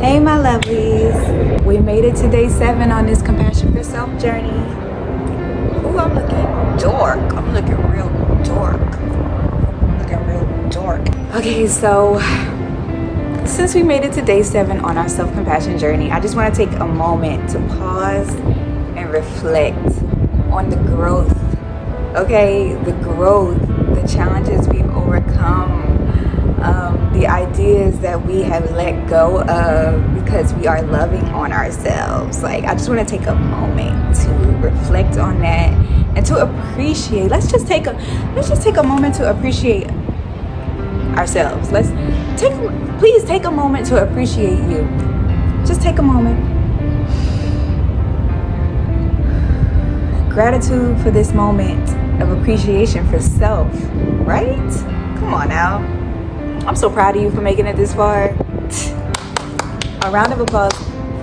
Hey my lovelies, we made it to day 7 on this compassion for self journey. Ooh, I'm looking dark. I'm looking real dark. Okay, so since we made it to day 7 on our self-compassion journey, I just want to take a moment to pause and reflect on the growth. Okay, the growth, the challenges we've overcome, the ideas that we have let go of because we are loving on ourselves. Like, I just want to take a moment to reflect on that and to appreciate. Let's just take a moment to appreciate ourselves. Please take a moment to appreciate you. Just take a moment. Gratitude for this moment of appreciation for self, right? Come on now. I'm so proud of you for making it this far. A round of applause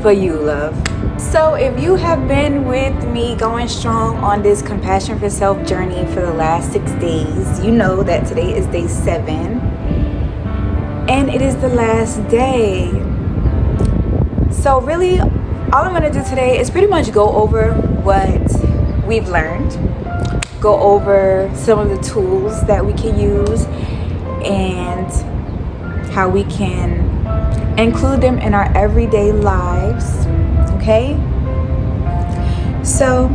for you, love. So if you have been with me going strong on this compassion for self journey for the last 6 days, you know that today is day 7 and it is the last day. So really, all I'm going to do today is pretty much go over what we've learned, go over some of the tools that we can use, and how we can include them in our everyday lives. Okay? So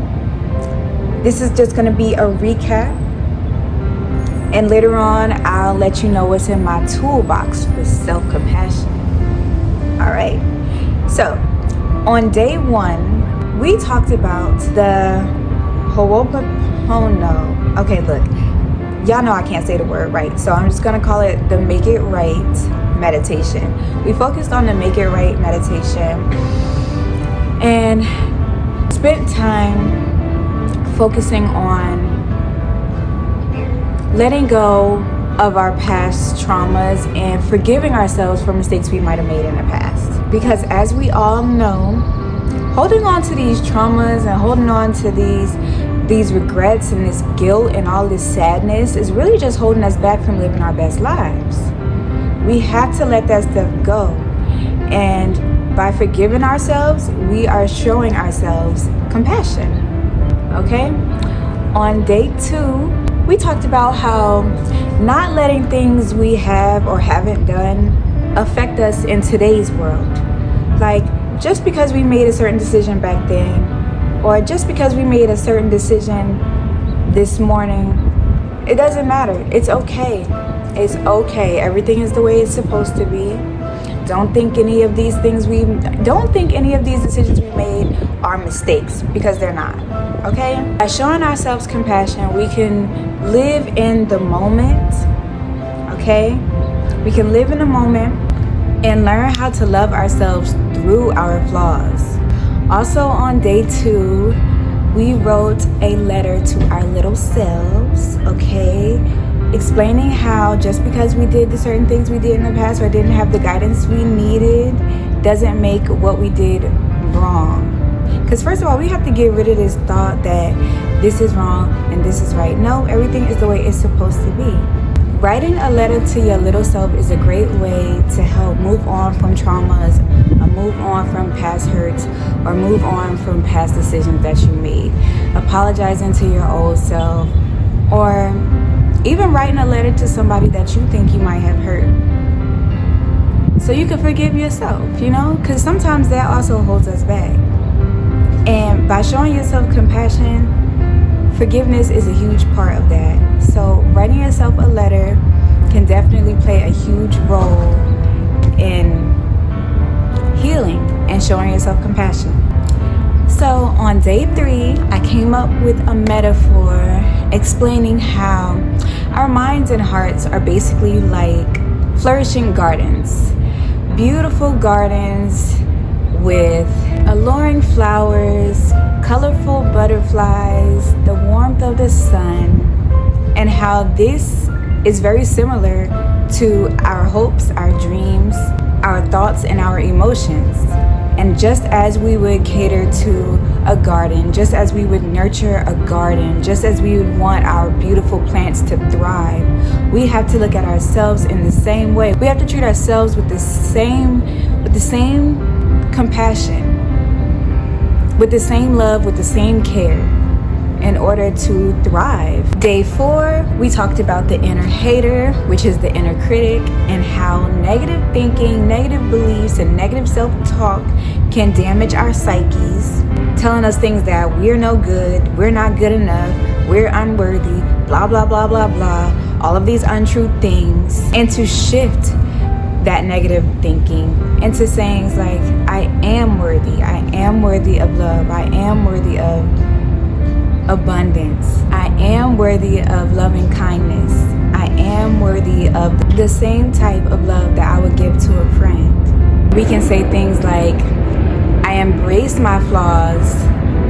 this is just going to be a recap, and later on I'll let you know what's in my toolbox for self-compassion. All right. So on day 1, we talked about the Ho'oponopono. Okay, look, y'all know I can't say the word right, so I'm just gonna call it the Make It Right meditation. We focused on the Make It Right meditation and spent time focusing on letting go of our past traumas and forgiving ourselves for mistakes we might have made in the past. Because as we all know, holding on to these traumas and holding on to these regrets and this guilt and all this sadness is really just holding us back from living our best lives. We have to let that stuff go. And by forgiving ourselves, we are showing ourselves compassion. Okay? On day 2, we talked about how not letting things we have or haven't done affect us in today's world. Like, just because we made a certain decision back then, or just because we made a certain decision this morning, it doesn't matter. It's okay. It's okay. Everything is the way it's supposed to be. Don't think any of these decisions we made are mistakes, because they're not. Okay? By showing ourselves compassion, we can live in the moment. Okay? We can live in the moment and learn how to love ourselves through our flaws. Also on day 2, we wrote a letter to our little selves, okay? Explaining how just because we did the certain things we did in the past or didn't have the guidance we needed doesn't make what we did wrong. Because first of all, we have to get rid of this thought that this is wrong and this is right. No, everything is the way it's supposed to be. Writing a letter to your little self is a great way to help move on from traumas, or move on from past hurts, or move on from past decisions that you made. Apologizing to your old self, or even writing a letter to somebody that you think you might have hurt, so you can forgive yourself, you know? Because sometimes that also holds us back. And by showing yourself compassion, forgiveness is a huge part of that. So writing yourself a letter can definitely play a huge role in healing and showing yourself compassion. So on day 3, I came up with a metaphor explaining how our minds and hearts are basically like flourishing gardens. Beautiful gardens with alluring flowers, colorful butterflies, the warmth of the sun, and how this is very similar to our hopes, our dreams, our thoughts, and our emotions. And just as we would cater to a garden, just as we would nurture a garden, just as we would want our beautiful plants to thrive, we have to look at ourselves in the same way. We have to treat ourselves with the same compassion, with the same love, with the same care, in order to thrive. Day 4, we talked about the inner hater, which is the inner critic, and how negative thinking, negative beliefs, and negative self-talk can damage our psyches, telling us things that we're no good, we're not good enough, we're unworthy, blah, blah, blah, blah, blah, all of these untrue things, and to shift that negative thinking into sayings like, I am worthy of love, I am worthy of abundance, I am worthy of loving kindness, I am worthy of the same type of love that I would give to a friend. We can say things like, I embrace my flaws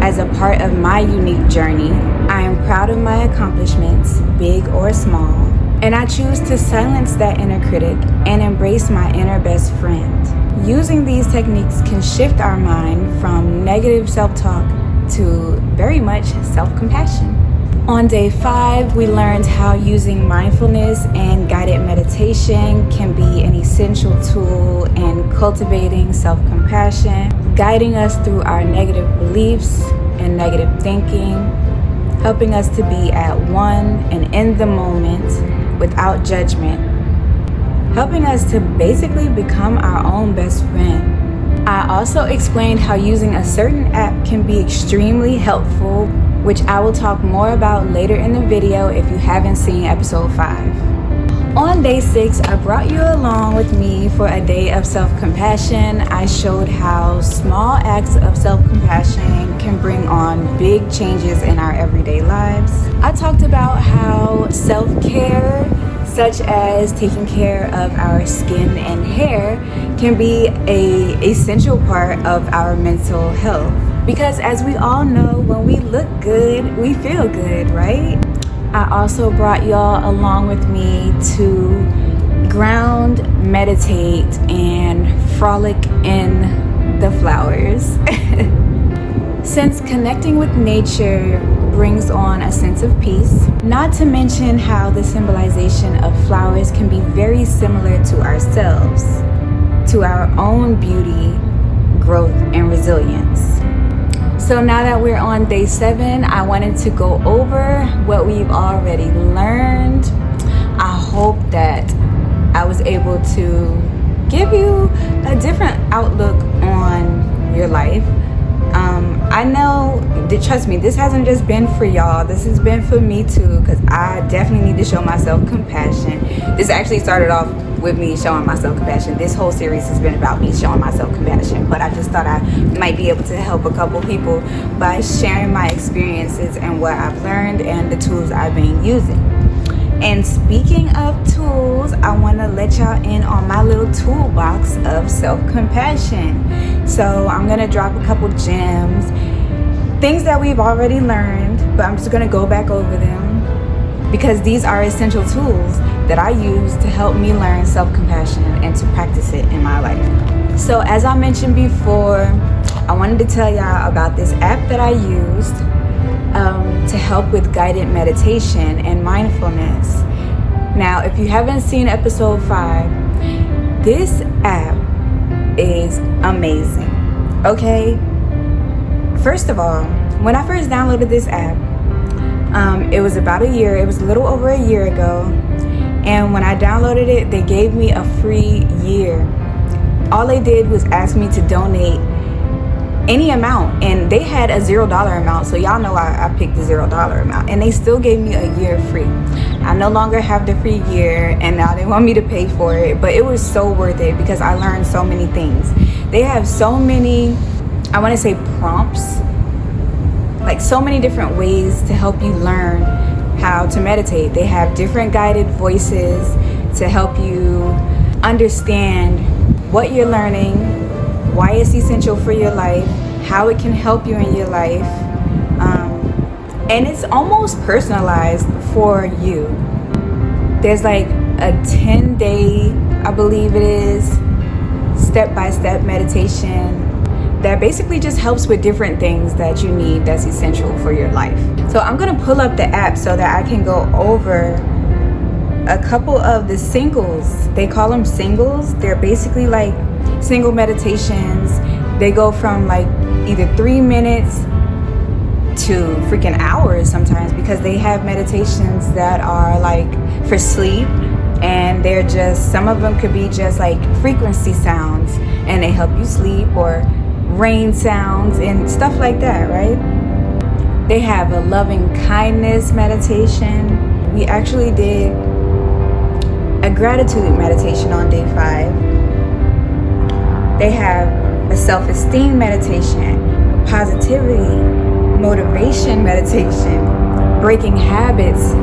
as a part of my unique journey. I am proud of my accomplishments, big or small, and I choose to silence that inner critic and embrace my inner best friend. Using these techniques can shift our mind from negative self-talk to very much self-compassion. On day 5, we learned how using mindfulness and guided meditation can be an essential tool in cultivating self-compassion, guiding us through our negative beliefs and negative thinking, helping us to be at one and in the moment without judgment, helping us to basically become our own best friend. I also explained how using a certain app can be extremely helpful, which I will talk more about later in the video if you haven't seen episode 5. On day 6, I brought you along with me for a day of self-compassion. I showed how small acts of self-compassion can bring on big changes in our everyday lives. I talked about how self-care, such as taking care of our skin and hair, can be an essential part of our mental health. Because as we all know, when we look good, we feel good, right? I also brought y'all along with me to ground, meditate, and frolic in the flowers. Since connecting with nature brings on a sense of peace, not to mention how the symbolization of flowers can be very similar to ourselves, to our own beauty, growth, and resilience. So now that we're on day 7, I wanted to go over what we've already learned. I hope that I was able to give you a different outlook on your life. I know, trust me, this hasn't just been for y'all. This has been for me too, because I definitely need to show myself compassion. This actually started off with me showing myself compassion. This whole series has been about me showing myself compassion, but I just thought I might be able to help a couple people by sharing my experiences and what I've learned and the tools I've been using. And speaking of tools, I want to let y'all in on my little toolbox of self-compassion. So I'm going to drop a couple gems, things that we've already learned, but I'm just going to go back over them because these are essential tools that I use to help me learn self-compassion and to practice it in my life. So as I mentioned before, I wanted to tell y'all about this app that I used to help with guided meditation and mindfulness. Now, if you haven't seen episode 5, this app is amazing. Okay? First of all, when I first downloaded this app, it was about a year, it was a little over a year ago. And when I downloaded it, they gave me a free year. All they did was ask me to donate any amount, and they had a $0 amount, so y'all know I picked the $0 amount, and they still gave me a year free. I no longer have the free year, and now they want me to pay for it, but it was so worth it because I learned so many things. They have so many, I want to say, prompts, like so many different ways to help you learn how to meditate. They have different guided voices to help you understand what you're learning, why it's essential for your life, how it can help you in your life, and it's almost personalized for you. There's like a 10-day, I believe it is, step-by-step meditation that basically just helps with different things that you need that's essential for your life. So I'm gonna pull up the app so that I can go over a couple of the singles. They call them singles. They're basically like single meditations They go from like either 3 minutes to freaking hours sometimes, because they have meditations that are like for sleep, and they're just, some of them could be just like frequency sounds and they help you sleep, or rain sounds and stuff like that, right? They have a loving kindness meditation. We actually did a gratitude meditation on day 5. They have a self-esteem meditation, positivity, motivation meditation, breaking habits,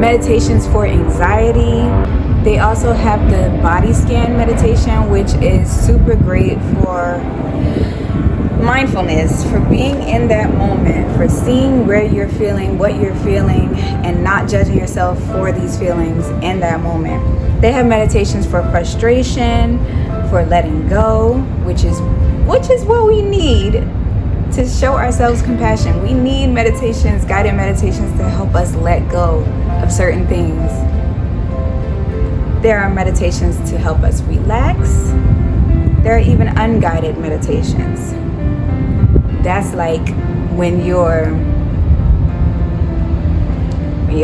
meditations for anxiety. They also have the body scan meditation, which is super great for mindfulness, for being in that moment, for seeing where you're feeling, what you're feeling, and not judging yourself for these feelings in that moment. They have meditations for frustration, for letting go, which is what we need to show ourselves compassion. We need meditations, guided meditations, to help us let go of certain things. There are meditations to help us relax. There are even unguided meditations. That's like when you're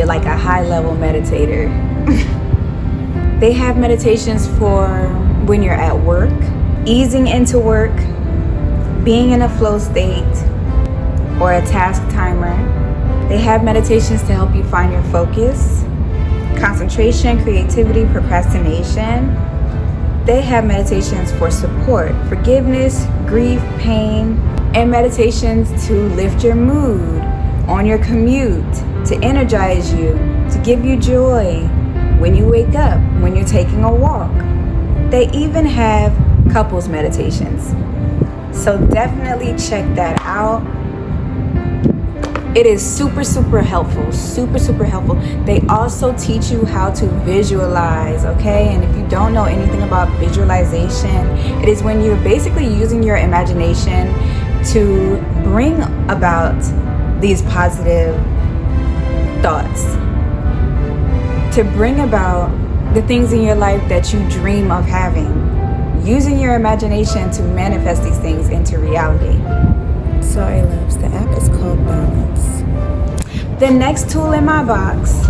like a high-level meditator. They have meditations for when you're at work, easing into work, being in a flow state, or a task timer. They have meditations to help you find your focus, concentration, creativity, procrastination. They have meditations for support, forgiveness, grief, pain, and meditations to lift your mood on your commute, to energize you, to give you joy when you wake up, when you're taking a walk. They even have couples meditations. So definitely check that out. It is super, super helpful, super, super helpful. They also teach you how to visualize, okay? And if you don't know anything about visualization, it is when you're basically using your imagination to bring about these positive thoughts, to bring about the things in your life that you dream of having, using your imagination to manifest these things into reality. Sorry, loves, the app is called Balance. The next tool in my box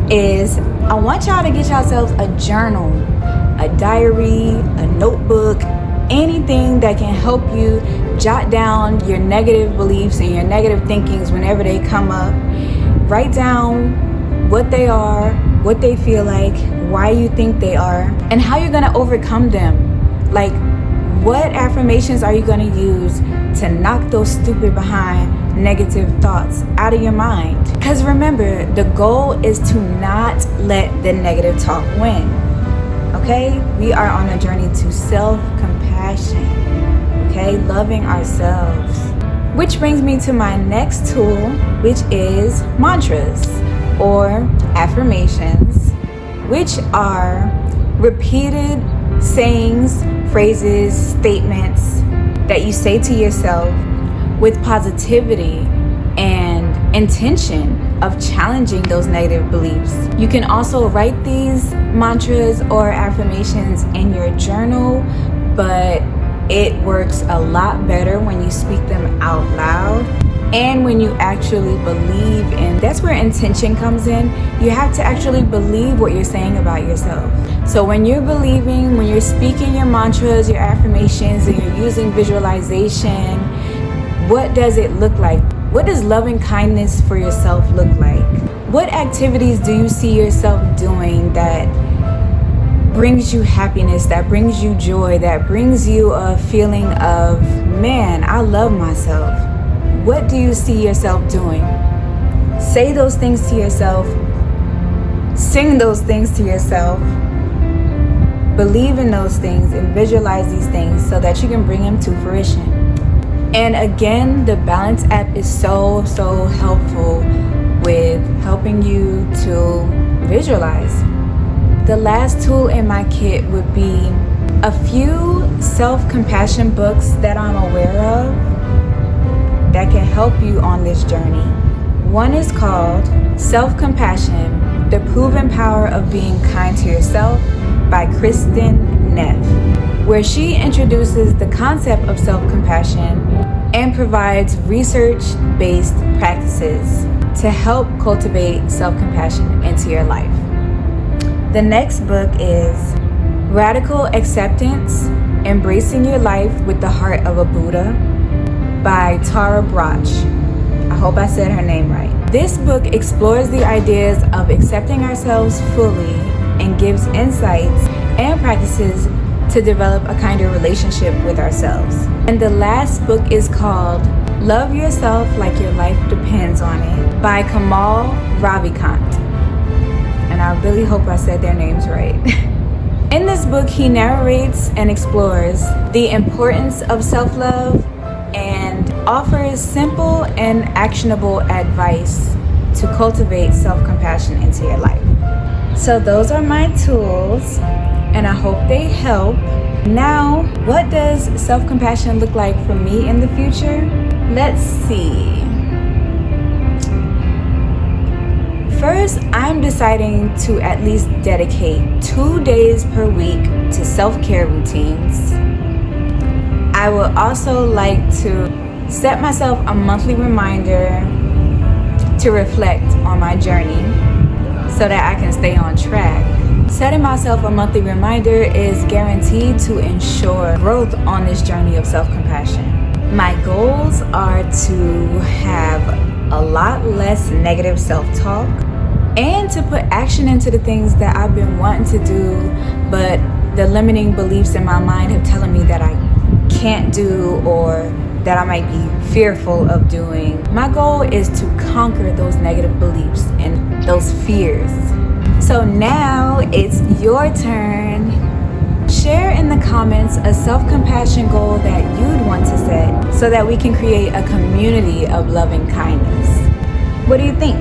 is, I want y'all to get yourselves a journal, a diary, a notebook, anything that can help you jot down your negative beliefs and your negative thinkings whenever they come up. Write down what they are, what they feel like, why you think they are, and how you're gonna overcome them. Like, what affirmations are you gonna use to knock those stupid behind negative thoughts out of your mind? Because remember, the goal is to not let the negative talk win. Okay? We are on a journey to self-compassion. Okay? Loving ourselves. Which brings me to my next tool, which is mantras or affirmations, which are repeated sayings, phrases, statements that you say to yourself with positivity and intention of challenging those negative beliefs. You can also write these mantras or affirmations in your journal, but it works a lot better when you speak them out loud and when you actually believe in. That's where intention comes in. You have to actually believe what you're saying about yourself. So when you're believing, when you're speaking your mantras, your affirmations, and you're using visualization, what does it look like? What does loving kindness for yourself look like? What activities do you see yourself doing that brings you happiness, that brings you joy, that brings you a feeling of, man, I love myself? What do you see yourself doing? Say those things to yourself. Sing those things to yourself. Believe in those things and visualize these things so that you can bring them to fruition. And again, the Balance app is so, so helpful with helping you to visualize. The last tool in my kit would be a few self-compassion books that I'm aware of that can help you on this journey. One is called Self-Compassion, The Proven Power of Being Kind to Yourself by Kristen Neff. where she introduces the concept of self-compassion and provides research-based practices to help cultivate self-compassion into your life. The next book is Radical Acceptance, Embracing Your Life with the Heart of a Buddha by Tara Brach. I hope I said her name right. This book explores the ideas of accepting ourselves fully and gives insights and practices to develop a kinder relationship with ourselves. And the last book is called Love Yourself Like Your Life Depends on It by Kamal Ravikant. And I really hope I said their names right. In this book, he narrates and explores the importance of self-love and offers simple and actionable advice to cultivate self-compassion into your life. So those are my tools, and I hope they help. Now, what does self-compassion look like for me in the future? Let's see. First, I'm deciding to at least dedicate 2 days per week to self-care routines. I would also like to set myself a monthly reminder to reflect on my journey so that I can stay on track. Setting myself a monthly reminder is guaranteed to ensure growth on this journey of self-compassion. My goals are to have a lot less negative self-talk and to put action into the things that I've been wanting to do, but the limiting beliefs in my mind have telling me that I can't do or that I might be fearful of doing. My goal is to conquer those negative beliefs and those fears. So now it's your turn. Share in the comments a self-compassion goal that you'd want to set so that we can create a community of loving kindness. What do you think?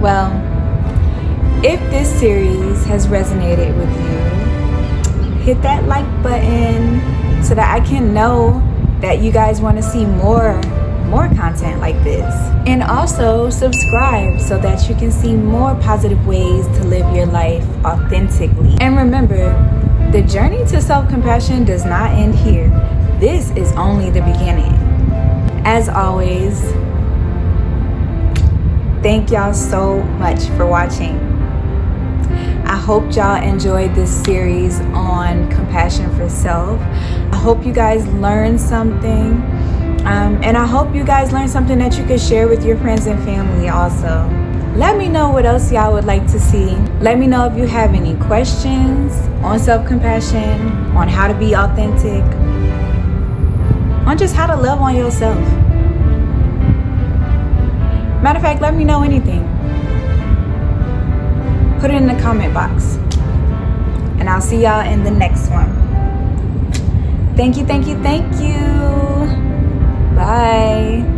Well, if this series has resonated with you, hit that like button so that I can know that you guys want to see more content like this. And also subscribe so that you can see more positive ways to live your life authentically. And remember, the journey to self-compassion does not end here. This is only the beginning. As always, thank y'all so much for watching. I hope y'all enjoyed this series on compassion for self. I hope you guys learned something. And I hope you guys learned something that you can share with your friends and family also. Let me know what else y'all would like to see. Let me know if you have any questions on self-compassion, on how to be authentic, on just how to love on yourself. Matter of fact, let me know anything. Put it in the comment box. And I'll see y'all in the next one. Thank you, thank you, thank you. Bye.